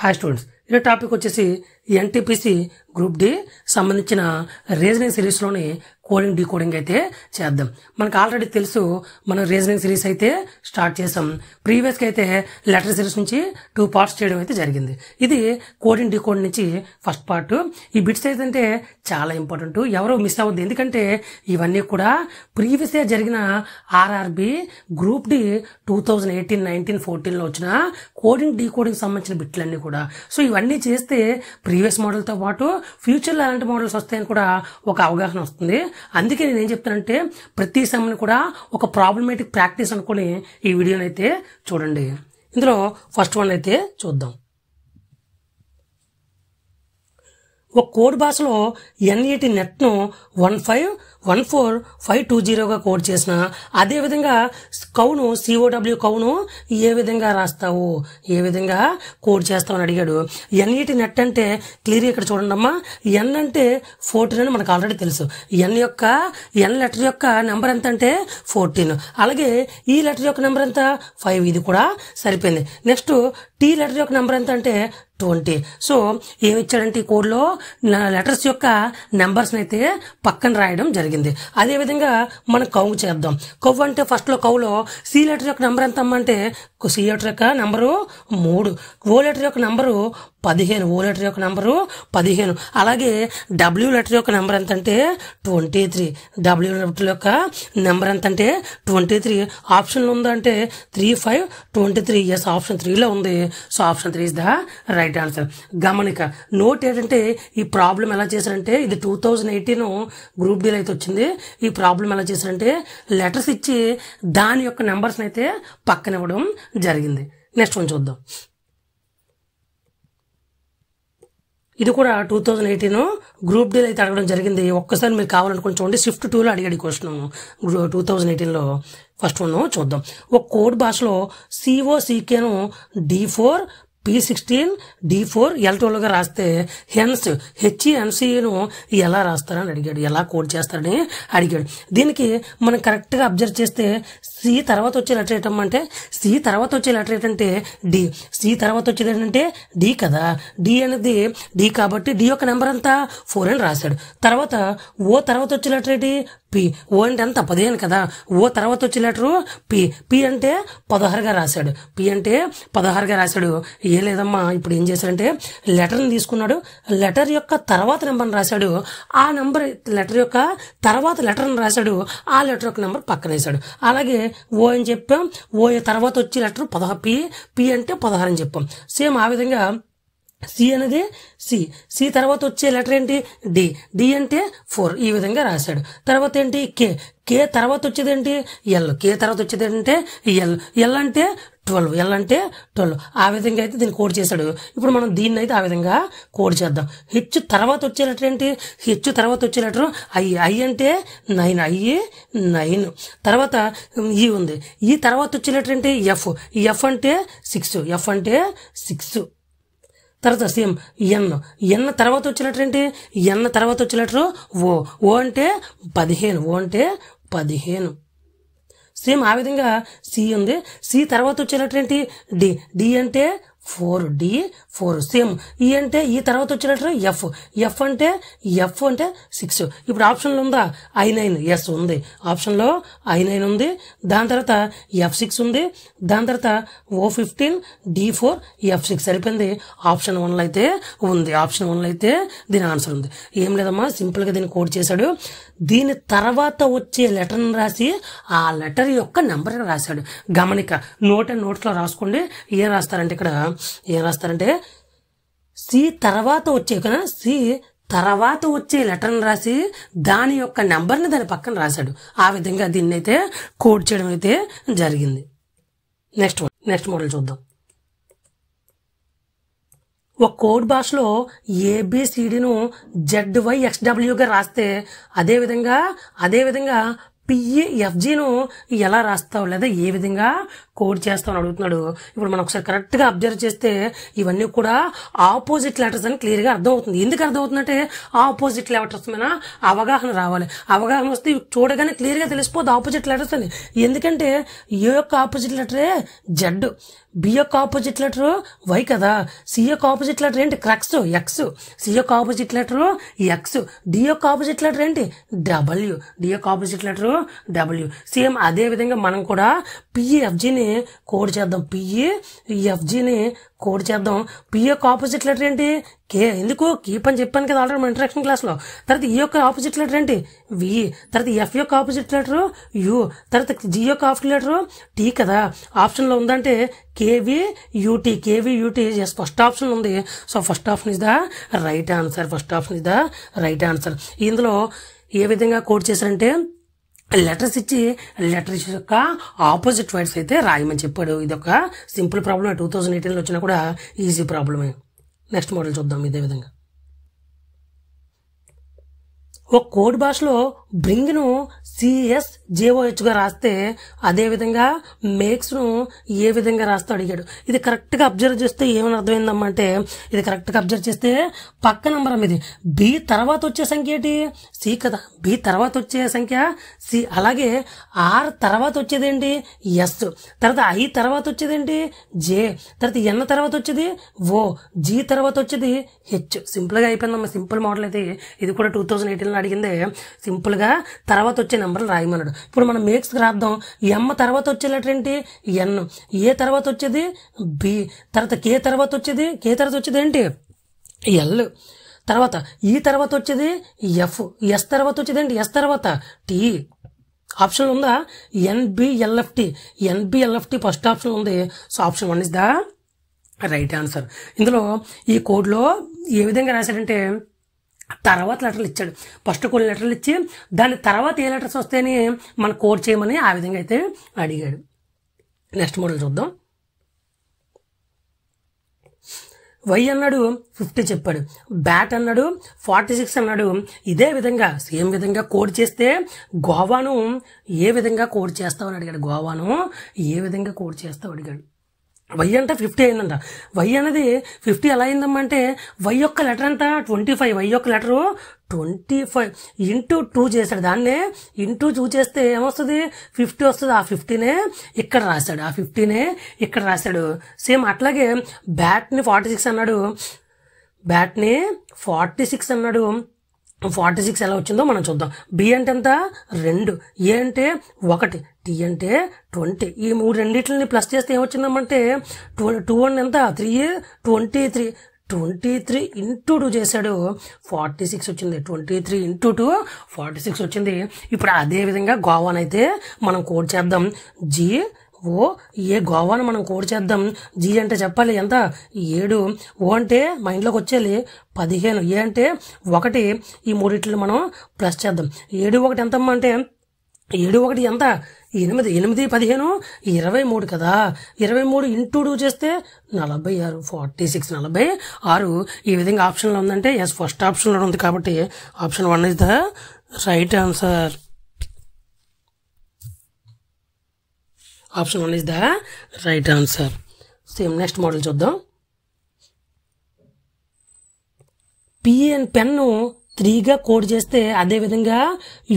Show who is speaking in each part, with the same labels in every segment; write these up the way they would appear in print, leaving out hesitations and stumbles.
Speaker 1: Hi students, ఈ topic వచ్చేసి NTPC group D సంబంధించిన రీజనింగ్ సిరీస్లోని కోడింగ్ డీకోడింగ్ అయితే చేద్దాం. మనకు ఆల్రెడీ తెలుసు, మనం రీజనింగ్ సిరీస్ అయితే స్టార్ట్ చేసాం. ప్రీవియస్గా అయితే లెటర్ సిరీస్ నుంచి 2 పార్ట్స్ చేయడం అయితే జరిగింది. ఇది కోడింగ్ డీకోడింగ్ నుంచి ఫస్ట్ పార్ట్. ఈ బిట్స్ అయితే చాలా ఇంపార్టెంట్, ఎవరో మిస్ అవ్వద్దు. ఎందుకంటే ఇవన్నీ కూడా ప్రీవియస్గా జరిగిన ఆర్ఆర్బి గ్రూప్ డి 2018, 19, 14లో వచ్చిన కోడింగ్ డీకోడింగ్ సంబంధించిన బిట్లన్నీ కూడా. సో ఇవన్నీ చేస్తే ప్రీవియస్ మోడల్తో పాటు ఫ్యూచర్లో ఎలాంటి మోడల్స్ వస్తాయని కూడా ఒక అవగాహన వస్తుంది. అందుకే నేను ఏం చెప్తానంటే, ప్రతి సమ్ని కూడా ఒక ప్రాబ్లమేటిక్ ప్రాక్టీస్ అనుకుని ఈ వీడియోని అయితే చూడండి. ఇందులో ఫస్ట్ వన్ అయితే చూద్దాం. ఒక కోడ్ భాషలో N80 నెట్ను 1514520గా కోడ్ చేసిన, అదేవిధంగా కౌను COW కౌను ఏ విధంగా రాస్తావు, ఏ విధంగా కోడ్ చేస్తావు అని అడిగాడు. N80 నెట్ అంటే క్లియర్ ఇక్కడ చూడండి అమ్మా, N అంటే 14 అని మనకు ఆల్రెడీ తెలుసు. N లెటర్ యొక్క నెంబర్ ఎంత అంటే 14. అలాగే ఈ లెటర్ యొక్క నెంబర్ ఎంత 5, ఇది కూడా సరిపోయింది. నెక్స్ట్ T లెటర్ యొక్క నెంబర్ ఎంత అంటే 20. సో ఏమి ఇచ్చాడంటే ఈ కోడ్లో లెటర్స్ యొక్క నెంబర్స్ని అయితే పక్కన రాయడం జరిగింది. అదేవిధంగా మనం కౌంట్ చేద్దాం. కవ్ అంటే ఫస్ట్లో కౌలో సి లెటర్ యొక్క నెంబర్ ఎంత అమ్మంటే, సి లెటర్ యొక్క నెంబరు 3, ఓ లెటర్ యొక్క నెంబరు 15, ఓ లెటర్ యొక్క నెంబరు 15. అలాగే డబ్ల్యూ లెటర్ యొక్క నెంబర్ ఎంత అంటే 23, డబ్ల్యూ లెటర్ యొక్క నెంబర్ ఎంత అంటే 23. ఆప్షన్లో ఉందంటే 3, 5, 23. ఎస్, ఆప్షన్ 3లో ఉంది. So option 3 is the right answer. గమనిక నోట్ ఏంటంటే, ఈ ప్రాబ్లం ఎలా చేశారంటే, ఇది 2018 గ్రూప్ డీలో అయితే వచ్చింది. ఈ ప్రాబ్లం ఎలా చేశారంటే, లెటర్స్ ఇచ్చి దాని యొక్క నెంబర్స్ని అయితే పక్కన ఇవ్వడం జరిగింది. నెక్స్ట్ వన్ చూద్దాం. ఇది కూడా 2018 గ్రూప్ డీలో అయితే అడగడం జరిగింది. ఒక్కసారి మీరు కావాలనుకుని చూడండి. Shift 2లో అడిగాడు ఈ క్వశ్చన్ 2018లో. ఫస్ట్ వన్ చూద్దాం. ఒక కోడ్ భాషలో COCKను D4, P16, D4, L12గా రాస్తే హెన్స్ HENCను ఎలా రాస్తారని అడిగాడు, ఎలా కోడ్ చేస్తారని అడిగాడు. దీనికి మనం కరెక్ట్గా అబ్జర్వ్ చేస్తే సి తర్వాత వచ్చే లెటర్ ఏంటంటే, సి తర్వాత వచ్చే లెటర్ ఏంటంటే డి, సి తర్వాత వచ్చేది ఏంటంటే డి కదా. డి అనేది డి కాబట్టి డి యొక్క నెంబర్ అంతా 4 అని రాశాడు. తర్వాత ఓ తర్వాత వచ్చే లెటర్ ఏంటి పి, ఓ అంటే ఎంత 15 కదా. ఓ తర్వాత వచ్చే లెటరు పి, పి అంటే 16గా రాశాడు. పి అంటే 16గా రాశాడు. ఏ లేదమ్మా, ఇప్పుడు ఏం చేశాడంటే లెటర్ని తీసుకున్నాడు, లెటర్ యొక్క తర్వాత నెంబర్ని రాశాడు, ఆ నెంబర్ లెటర్ యొక్క తర్వాత లెటర్ని రాశాడు, ఆ లెటర్ యొక్క నెంబర్ పక్కన వేశాడు. అలాగే ఓ అని చెప్పాం, ఓ తర్వాత వచ్చే లెటర్ 16, పి అంటే 16 అని చెప్పాం. సేమ్ ఆ విధంగా సి అనేది సి తర్వాత వచ్చే లెటర్ ఏంటి డి, డి అంటే 4, ఈ విధంగా రాశాడు. తర్వాత ఏంటి కే తర్వాత వచ్చేది ఏంటి ఎల్, కే తర్వాత వచ్చేది ఏంటంటే ఎల్ అంటే 12, ఎల్ అంటే 12. ఆ విధంగా అయితే దీన్ని కోడ్ చేశాడు. ఇప్పుడు మనం దీన్ని అయితే ఆ విధంగా కోడ్ చేద్దాం. హెచ్ తర్వాత వచ్చే లెటర్ ఏంటి, హెచ్ తర్వాత వచ్చే లెటర్ ఐ అంటే 9, ఐ 9. తర్వాత ఈ ఉంది, ఈ తర్వాత వచ్చే లెటర్ ఏంటి ఎఫ్ అంటే 6, ఎఫ్ అంటే 6. తర్వాత సేమ్ ఎన్ తర్వాత వచ్చే లెటర్ ఏంటి, ఎన్ తర్వాత వచ్చే లెటర్ ఓ అంటే 15, ఓ అంటే 15. సేమ్ ఆ విధంగా సి ఉంది, సి తర్వాత వచ్చే లెటర్ ఏంటి డి, డి అంటే 4, డి 4. సేమ్ ఈ అంటే ఈ తర్వాత వచ్చే లెటర్ ఎఫ్ అంటే 6. ఇప్పుడు ఆప్షన్లో ఉందా I9, ఎస్ ఉంది. ఆప్షన్లో I9 ఉంది. దాని తర్వాత F6 ఉంది. దాని తర్వాత O15, D4, F6 సరిపోయింది. ఆప్షన్ 1లో అయితే ఉంది. ఆప్షన్ 1లో అయితే దీని ఆన్సర్ ఉంది. ఏం లేదమ్మా, సింపుల్గా దీన్ని కోడ్ చేశాడు. దీని తర్వాత వచ్చే లెటర్ని రాసి ఆ లెటర్ యొక్క నెంబర్ని రాశాడు. గమనిక నోట్స్లో రాసుకోండి. ఏం రాస్తారంటే ఇక్కడ సి తర్వాత వచ్చే లెటర్ని రాసి దాని యొక్క నెంబర్ని దాని పక్కన రాశాడు. ఆ విధంగా దీన్ని అయితే కోడ్ చేయడం అయితే జరిగింది. నెక్స్ట్ మోడల్ చూద్దాం. ఒక కోడ్ భాషలో ABCDను ZYXWగా రాస్తే అదేవిధంగా PEFGను ఎలా రాస్తావు లేదా ఏ విధంగా కోడ్ చేస్తావు అని అడుగుతున్నాడు. ఇప్పుడు మనం ఒకసారి కరెక్ట్గా అబ్జర్వ్ చేస్తే ఇవన్నీ కూడా ఆపోజిట్ లెటర్స్ అని క్లియర్గా అర్థమవుతుంది. ఎందుకు అర్థమవుతుందంటే ఆపోజిట్ లెటర్స్ మీద అవగాహన రావాలి. అవగాహన వస్తే చూడగానే క్లియర్గా తెలిసిపోద్ది ఆపోజిట్ లెటర్స్ అని. ఎందుకంటే ఏ యొక్క ఆపోజిట్ లెటరే జెడ్, బి యొక్క ఆపోజిట్ లెటర్ వై కదా, సి యొక్క ఆపోజిట్ లెటర్ ఏంటి క్రక్స్ ఎక్స్, సి యొక్క ఆపోజిట్ లెటర్ ఎక్స్, డి యొక్క ఆపోజిట్ లెటర్ ఏంటి డబ్ల్యూ, డి యొక్క ఆపోజిట్ లెటర్ డబ్ల్యూ. సేమ్ అదే విధంగా మనం కూడా పిఈఎఫ్జిని కోడ్ చేద్దాం, పిఈఎఫ్జిని కోడ్ చేద్దాం. పి యొక్క ఆపోజిట్ లెటర్ ఏంటి కే, ఎందుకు కీప్ అని చెప్పాను కదా ఆల్రెడీ మన ఇంట్రడక్షన్ క్లాస్లో. తర్వాత ఈ యొక్క ఆపోజిట్ లెటర్ ఏంటి వి, తర్వాత ఎఫ్ యొక్క ఆపోజిట్ లెటర్ యు, తర్వాత జి యొక్క ఆపోజిట్ లెటర్ టీ కదా. ఆప్షన్లో ఉందంటే KV UT, KV UT first option ఉంది. So first option is the right answer, first option is the right answer. ఇందులో ఏ విధంగా కోడ్ చేశారంటే లెటర్స్ ఇచ్చి లెటర్స్ యొక్క ఆపోజిట్ వర్డ్స్ అయితే రాయమని చెప్పాడు. ఇది ఒక సింపుల్ ప్రాబ్లమ్, 2018లో వచ్చినా కూడా ఈజీ ప్రాబ్లమే. నెక్స్ట్ మోడల్ చూద్దాం. ఇదే విధంగా ఒక కోడ్ భాషలో బ్రింగ్ను CSJOHగా రాస్తే అదేవిధంగా మేక్స్ను ఏ విధంగా రాస్తే అడిగాడు. ఇది కరెక్ట్గా అబ్జర్వ్ చేస్తే ఏమని అర్థమైందమ్మా అంటే, ఇది కరెక్ట్గా అబ్జర్వ్ చేస్తే పక్క నంబర్ ఇది బి తర్వాత వచ్చే సంఖ్య ఏంటి సి కదా, బి తర్వాత వచ్చే సంఖ్య సి. అలాగే ఆర్ తర్వాత వచ్చేది ఏంటి ఎస్, తర్వాత ఐ తర్వాత వచ్చేది ఏంటి జే, తర్వాత ఎన్ తర్వాత వచ్చేది ఓ, జీ తర్వాత వచ్చేది హెచ్. సింపుల్గా అయిపోయిందమ్మా, సింపుల్ మోడల్ అయితే. ఇది కూడా 2018లో అడిగిందే. సింపుల్గా తర్వాత వచ్చే నెంబర్లు రాయమన్నాడు. ఇప్పుడు మనం మేక్స్కి రాద్దాం. ఎమ్ తర్వాత వచ్చే లెటర్ ఏంటి ఎన్, ఏ తర్వాత వచ్చేది బి, తర్వాత కే తర్వాత వచ్చేది ఏంటి ఎల్, తర్వాత ఈ తర్వాత వచ్చేది ఎఫ్, ఎస్ తర్వాత వచ్చేది ఏంటి ఎస్ తర్వాత టీ. ఆప్షన్ ఉందా ఎన్బిఎల్ఎఫ్టి, ఎన్బిఎల్ఎఫ్టి ఫస్ట్ ఆప్షన్ ఉంది. So option 1 is the right answer. ఇందులో ఈ కోడ్లో ఏ విధంగా రాశాడంటే తర్వాత లెటర్లు ఇచ్చాడు. ఫస్ట్ కొన్ని లెటర్లు ఇచ్చి దాని తర్వాత ఏ లెటర్స్ వస్తాయని మనం కోడ్ చేయమని ఆ విధంగా అయితే అడిగాడు. నెక్స్ట్ మోడల్ చూద్దాం. వై అన్నాడు 50 చెప్పాడు, బ్యాట్ అన్నాడు 46 అన్నాడు. ఇదే విధంగా సేమ్ విధంగా కోడ్ చేస్తే గోవాను ఏ విధంగా కోడ్ చేస్తామని అడిగాడు. గోవాను ఏ విధంగా కోడ్ చేస్తావు అడిగాడు. వై అంటే 50 అయిందంట. వై అనేది 50 ఎలా అయిందమ్మా అంటే వై యొక్క లెటర్ అంతా 25, వై యొక్క లెటరు 25 ఇంటూ 2 చేశాడు. దాన్నే ఇంటూ 2 చేస్తే ఏమొస్తుంది 50 వస్తుంది. ఆ 50నే ఇక్కడ రాశాడు, ఆ 50నే ఇక్కడ రాశాడు. సేమ్ అట్లాగే బ్యాట్ని 46 అన్నాడు, బ్యాట్ని 46 అన్నాడు. 46 ఎలా వచ్చిందో మనం చూద్దాం. బి అంటే ఎంత 2, ఏ అంటే 1, టీ అంటే 20. ఈ రెండింటిని ప్లస్ చేస్తే ఏమొచ్చిందమ్మంటే 2 ఎంత 3, 23 ఇంటూ 2 చేశాడు 46 వచ్చింది. 23 ఇంటూ 2 46 వచ్చింది. ఇప్పుడు అదే విధంగా గోవానైతే మనం కోడ్ చేద్దాం. జీ ఓ ఏ గోవాను మనం కోడ్ చేద్దాం. జీ అంటే చెప్పాలి ఎంత 7, ఓ అంటే మైండ్లోకి వచ్చేది 15, ఏ అంటే 1. ఈ మూడిట్లు మనం ప్లస్ చేద్దాం. 7 1 ఎంతమ్మా అంటే 7 1 ఎంత 8, 8 15 23 కదా. 23 ఇంటూ 2 చేస్తే 46, 46 46. ఈ విధంగా ఆప్షన్లో ఉందంటే ఎస్ ఫస్ట్ ఆప్షన్లో ఉంది కాబట్టి option 1 is the right answer. Option 1 is the right answer. Same next model చూద్దాం. పిఎన్ పెన్ను 3గా కోడ్ చేస్తే అదే విధంగా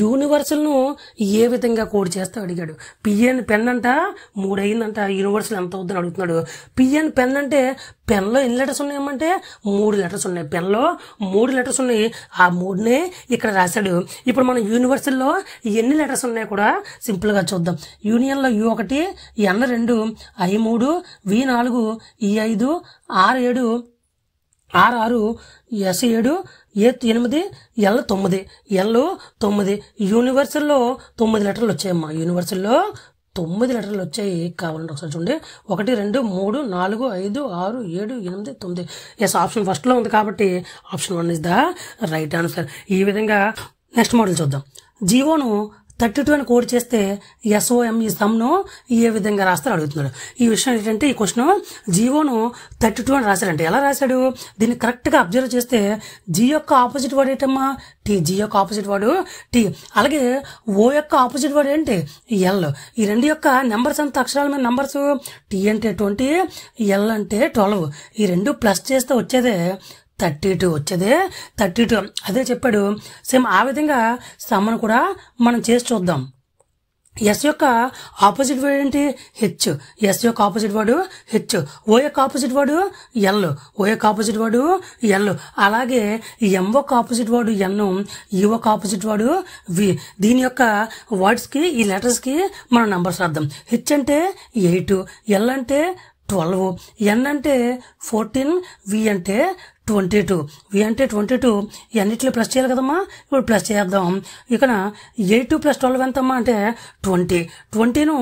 Speaker 1: యూనివర్సల్ను ఏ విధంగా కోడ్ చేస్తే అడిగాడు. పిఎన్ పెన్ అంట 3 అయిందంట, యూనివర్సల్ ఎంత అవుతుందని అడుగుతున్నాడు. పిఎన్ పెన్ అంటే పెన్లో ఎన్ని లెటర్స్ ఉన్నాయమ్మంటే 3 లెటర్స్ ఉన్నాయి. పెన్లో 3 లెటర్స్ ఉన్నాయి. ఆ 3నే ఇక్కడ రాశాడు. ఇప్పుడు మనం యూనివర్సల్లో ఎన్ని లెటర్స్ ఉన్నాయో కూడా సింపుల్గా చూద్దాం. యూనియన్లో U1, N2, I3, V4, E5, R7, R6, S7, E8, L9, L9. యూనివర్సల్లో 9 లెటర్లు వచ్చాయమ్మా. యూనివర్సల్లో 9 లెటర్లు వచ్చాయి. కావాలంటే ఒకసారి చూడండి. 1 2 3 4 5 6 7 8 9. ఎస్ ఆప్షన్ ఫస్ట్లో ఉంది కాబట్టి option 1 is the right answer. ఈ విధంగా నెక్స్ట్ మోడల్ చూద్దాం. జీవోను 32 అని కోడ్ చేస్తే SOM ఈ సమ్ను ఏ విధంగా రాస్తారో అడుగుతున్నాడు. ఈ విషయం ఏంటంటే ఈ క్వశ్చన్ జీవోను 32 అని రాశాడంటే ఎలా రాశాడు దీన్ని కరెక్ట్గా అబ్జర్వ్ చేస్తే జీ యొక్క ఆపోజిట్ వర్డ్ ఏంటమ్మా టీ, జీ యొక్క ఆపోజిట్ వర్డ్ టీ. అలాగే ఓ యొక్క ఆపోజిట్ వర్డ్ ఏంటి ఎల్. ఈ రెండు యొక్క నెంబర్స్ అంత అక్షరాల మీద నెంబర్స్ టీ అంటే 20, ఎల్ అంటే 12. ఈ రెండు ప్లస్ చేస్తే వచ్చేదే 32 వచ్చేదే 32. అదే చెప్పాడు. సేమ్ ఆ విధంగా సమ్మను కూడా మనం చేసి చూద్దాం. ఎస్ యొక్క ఆపోజిట్ వర్డ్ ఏంటి హెచ్. ఎస్ యొక్క ఆపోజిట్ వర్డ్ హెచ్. ఓ యొక్క ఆపోజిట్ వర్డ్ ఎల్. ఓ యొక్క ఆపోజిట్ వర్డ్ ఎల్. అలాగే ఎం యొక్క ఆపోజిట్ వర్డ్ ఎన్. ఈ యొక్క ఆపోజిట్ వర్డ్ వి. దీని యొక్క వర్డ్స్కి ఈ లెటర్స్కి మనం నంబర్స్ రాద్దాం. హెచ్ అంటే 8, ఎల్ అంటే 12, ఎన్ అంటే 14, వి అంటే 22. వి అంటే 22. అన్నిట్లో ప్లస్ చేయాలి కదమ్మా. ఇప్పుడు ప్లస్ చేద్దాం. ఇక్కడ 8 + 12 ఎంతమ్మా అంటే 20. 20ను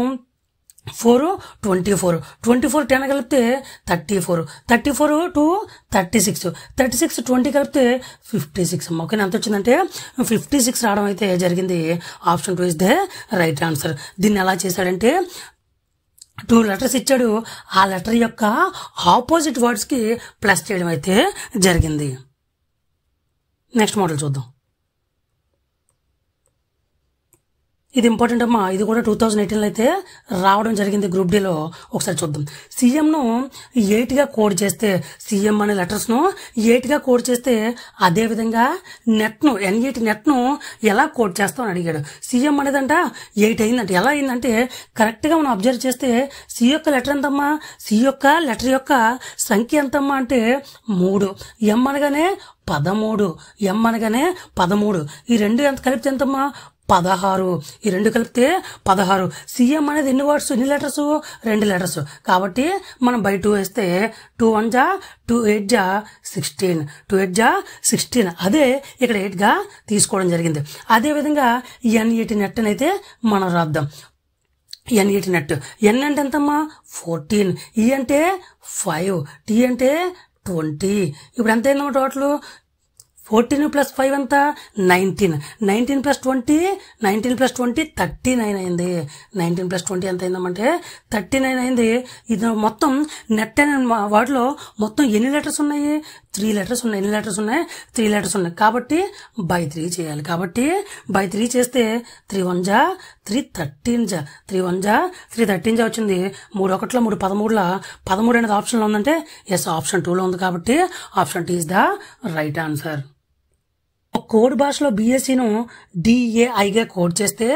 Speaker 1: 4 24. 24 10 కలిపితే 34. 34 to 36. 36 20 కలిపితే 56 అమ్మా. ఓకేనా, ఎంత వచ్చిందంటే 56 రావడం అయితే జరిగింది. Option 2 is the right answer. దీన్ని ఎలా చేశాడంటే 2 లెటర్స్ ఇచ్చాడు. ఆ లెటర్ యొక్క ఆపోజిట్ వర్డ్స్కి ప్లస్ చేయడం అయితే జరిగింది. నెక్స్ట్ మోడల్ చూద్దాం. ఇది ఇంపార్టెంట్ అమ్మా. ఇది కూడా 2018లో అయితే రావడం జరిగింది గ్రూప్ డిలో. ఒకసారి చూద్దాం. సీఎంను 8గా కోడ్ చేస్తే, సీఎం అనే లెటర్స్ను 8గా కోడ్ చేస్తే అదేవిధంగా నెట్ను N8 నెట్ను ఎలా కోడ్ చేస్తాం అని అడిగాడు. సీఎం అనేదంట 8 అయిందంటే ఎలా అయిందంటే కరెక్ట్గా మనం అబ్జర్వ్ చేస్తే సి యొక్క లెటర్ ఎంతమ్మా, సి యొక్క లెటర్ యొక్క సంఖ్య ఎంతమ్మా అంటే 3. ఎం అనగానే 13. ఎం అనగానే 13. ఈ రెండు ఎంత కలిపితే ఎంతమ్మా 16. ఈ రెండు కలిపితే 16. సీఎం అనేది ఎన్ని వర్డ్స్, ఎన్ని లెటర్స్, 2 లెటర్స్. కాబట్టి మనం బై 2 వేస్తే 2 1 జా 2 8 జా 16. 2 8 జా 16. అదే ఇక్కడ 8గా తీసుకోవడం జరిగింది. అదేవిధంగా N8 నెట్ అని అయితే మనం రాద్దాం. N8 net. ఎన్ అంటే ఎంతమ్మా 14. ఈ అంటే 5. టీ అంటే 20. ఇప్పుడు ఎంత అయిందమ్మా టోటల్ 14 + 5 ఎంత 19. 19 + 20 19 + 20 39 అయింది. 19 + 20 ఎంత అయిందమంటే 39 అయింది. ఇది మొత్తం నెట్ అనే వాటిలో మొత్తం ఎన్ని లెటర్స్ ఉన్నాయి, 3 లెటర్స్ ఉన్నాయి. ఎన్ని లెటర్స్ ఉన్నాయి, 3 లెటర్స్ ఉన్నాయి. కాబట్టి బై 3 చేయాలి. కాబట్టి బై 3 చేస్తే 3 1 జా 3 13 జా 3 1 జా 3 13 జా వచ్చింది. 3 1 3 13 13 అనేది ఆప్షన్లో ఉందంటే ఎస్ ఆప్షన్ 2లో ఉంది. కాబట్టి option 2 is the right answer. Code భాషలో బిఎస్సిను డిఏఐగా కోడ్ చేస్తే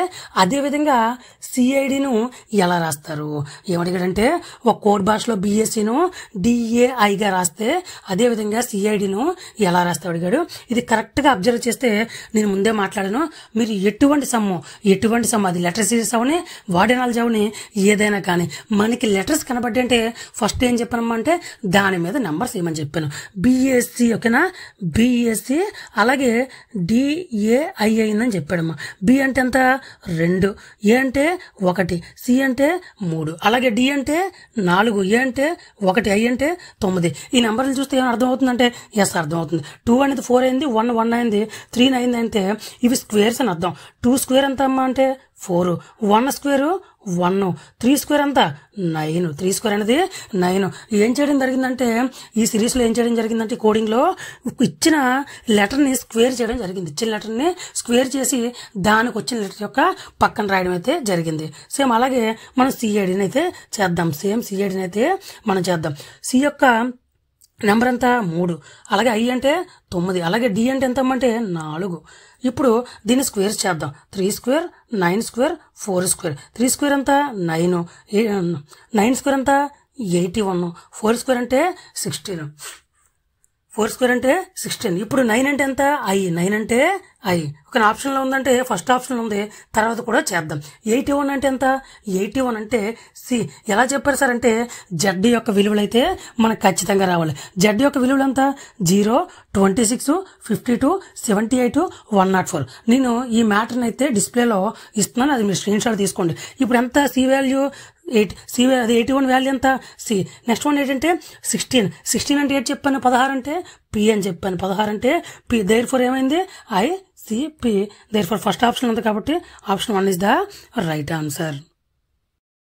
Speaker 1: అదేవిధంగా సిఐడిను ఎలా రాస్తారు ఏమడిగాడంటే ఒక కోడ్ భాషలో బిఎస్సిను డిఏఐగా రాస్తే అదేవిధంగా సిఐడిను ఎలా రాస్తావు అడిగాడు. ఇది కరెక్ట్గా అబ్జర్వ్ చేస్తే నేను ముందే మాట్లాడాను. మీరు ఎటువంటి సమ్ము అది లెటర్ సిరీస్ అవని వార్డెనాలజీ అవని ఏదైనా కానీ మనకి లెటర్స్ కనబడ్డంటే ఫస్ట్ ఏం చెప్పానమ్మా అంటే దాని మీద నెంబర్స్ ఏమని చెప్పాను. బిఎస్సి ఓకేనా, బిఎస్సి అలాగే డిఏఐ అయిందని చెప్పాడమ్మా. బి అంటే ఎంత 2, ఏ అంటే 1, సి అంటే 3, అలాగే డి అంటే 4, ఏ అంటే 1, ఐ అంటే 9. ఈ నెంబర్లు చూస్తే ఏమైనా అర్థమవుతుందంటే ఎస్ అర్థమవుతుంది. 2 అనేది 4 అయింది, 1 1 అయింది, 3 9 అంటే ఇవి స్క్వేర్స్ అని అర్థం. 2 స్క్వేర్ ఎంత అమ్మా అంటే 4, 1 స్క్వేర్ 1, 3 స్క్వేర్ అంతా 9. 3 స్క్వేర్ అనేది 9. ఏం చేయడం జరిగిందంటే ఈ సిరీస్లో ఏం చేయడం జరిగిందంటే కోడింగ్లో ఇచ్చిన లెటర్ని స్క్వేర్ చేయడం జరిగింది. ఇచ్చిన లెటర్ని స్క్వేర్ చేసి దానికి వచ్చిన లెటర్ యొక్క పక్కన రాయడం అయితే జరిగింది. సేమ్ అలాగే మనం సిఐడిని అయితే చేద్దాం. సిఐడిని అయితే మనం చేద్దాం. సి యొక్క నెంబర్ ఎంత 3, అలాగే ఐ అంటే 9, అలాగే డి అంటే ఎంత అంటే 4. ఇప్పుడు దీన్ని స్క్వేర్స్ చేద్దాం. 3 స్క్వేర్ 9 స్క్వేర్ 4 స్క్వేర్. 3 స్క్వేర్ అంతా 9, 9 స్క్వేర్ అంతా 81, 4 స్క్వేర్ అంటే 16, 4 స్క్వేర్ అంటే 16. ఇప్పుడు 9 అంటే ఎంత ఐ, 9 అంటే ఐ. ఒక ఆప్షన్లో ఉందంటే ఫస్ట్ ఆప్షన్లో ఉంది, తర్వాత కూడా చేద్దాం. 81 అంటే ఎంత 81 అంటే సి. ఎలా చెప్పారు సార్ అంటే జెడ్ యొక్క విలువలు అయితే మనకు ఖచ్చితంగా రావాలి. జెడ్ యొక్క విలువలు ఎంత 0, 26, 52, 78, 104. నేను ఈ మ్యాటర్ని అయితే డిస్ప్లేలో ఇస్తున్నాను, అది మీరు స్క్రీన్ షాట్ తీసుకోండి. ఇప్పుడు ఎంత సి వాల్యూ 8, సి అది 81 వాల్యూ ఎంత సి. నెక్స్ట్ వన్ ఏంటంటే 16 అంటే 8 చెప్పాను, 16 అంటే పి అని చెప్పాను, 16 అంటే పి. దేర్ ఫోర్ ఏమైంది I C P. Therefore first option ఉంది కాబట్టి option 1 is the right answer.